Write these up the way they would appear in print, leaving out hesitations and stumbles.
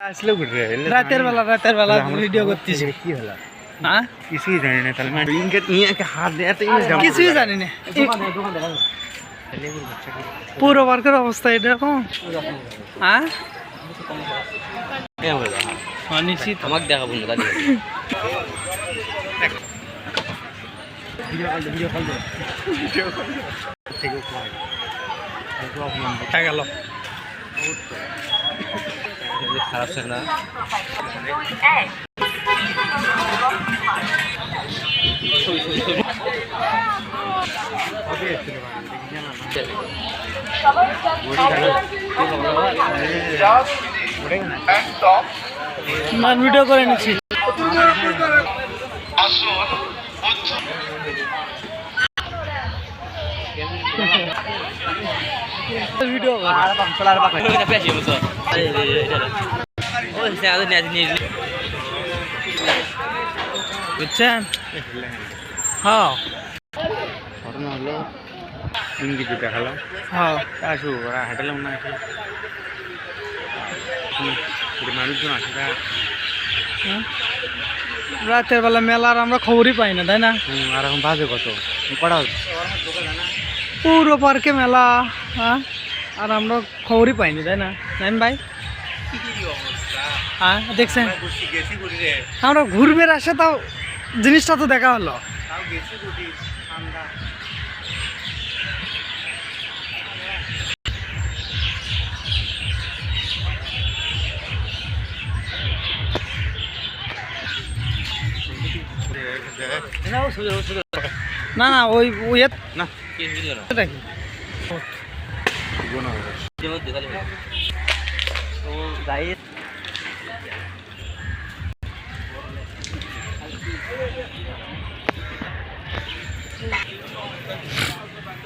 আসলে ঘুরে রাতের বেলা ভিডিও করতেছি। কি হলো? হ্যাঁ, কিছুই জানি না। তাহলে মানে ইনকে হাত দেয়া তো কিছুই জানি না। পুরো পার্কের অবস্থা এরকম। হ্যাঁ, নিশ্চিত আমাকে দেখাবো না দাদি ভিডিও কল দে থেকে গেল। খারাপ ছিল না ভিডিও করে নিচ্ছি। ভিডিও বুঝছেন? হ্যাঁ ঘটনা হলো ইনকে যে দেখালাম হ্যাঁ, আসু ওরা হাঁটালাম না মানুষজন আসে তা রাতের বেলা মেলার আমরা খবরই পাই না, তাই না? আর এখন বাজে কত কটা পুরো পার্কে মেলা। হ্যাঁ, আর আমরা খবরই পাইনি, তাই না নাইন ভাই? হ্যাঁ, দেখছেন আমরা ঘুরবে আসে, তাও জিনিসটা তো দেখা হলো। না না, ওই না কি ভিডিও না নাকি যেমন দেখালি তো গাইস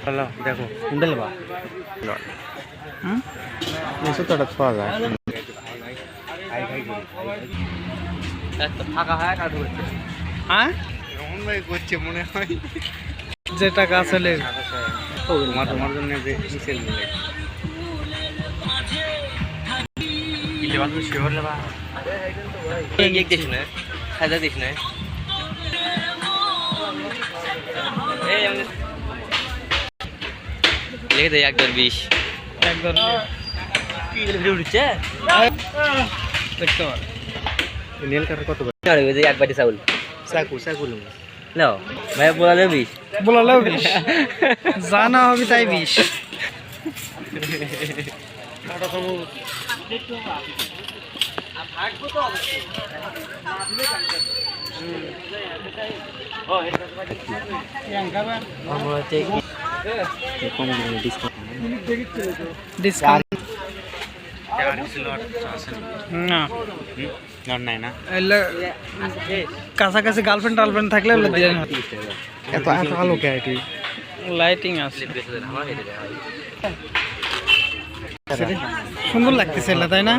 হ্যালো দেখো কুন্ডল বা এসে তো পাওয়া যায় একটা ফাঁকা হয় কাজ করছে হ্যাঁ, এমন ভাই করছে মনে হয় যে টাকা আসলে তোমার জন্য যে মিছিল মিলে শিওর লেবা এক দেশ না সাদা দেশ না এই আমি লিখে দেই 1/20 একদম কি ভিডিও উঠছে দেখতে পারো। নীল কাটার কত করে আর ওই যে এক বাটি চাউল চাকু নাও ভাই বলালে 20 বলালেও 20, জানা হবে তাই 20। ডিসকাউন্ট না, নাই না এলে কাছাকাছি গার্লফ্রেন্ড থাকলে দিয়ে এত এত আলো ক্যারেটি লাইটিং আছে, সুন্দর লাগতেছে, তাই না?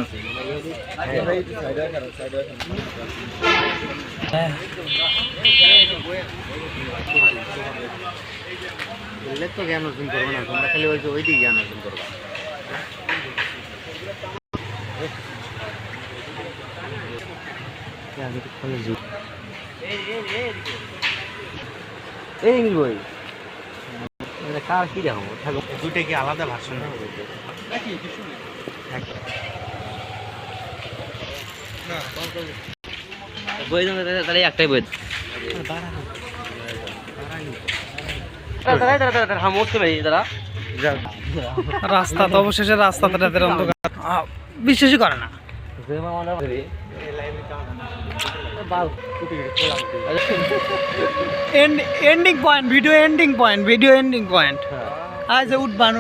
তো জ্ঞান অর্জন করবো না, তোমরা খালি ওই দিকে জ্ঞান অর্জন করবো। এই বই কার কি দেখো দুইটা কি আলাদা ভার্সন বই তাহলে একটাই বই রাস্তা তো অবশেষে রাস্তাতে রাতের অন্ধকার বিশ্বাসই করে না। Ending point, video ending point. আজ উঠবান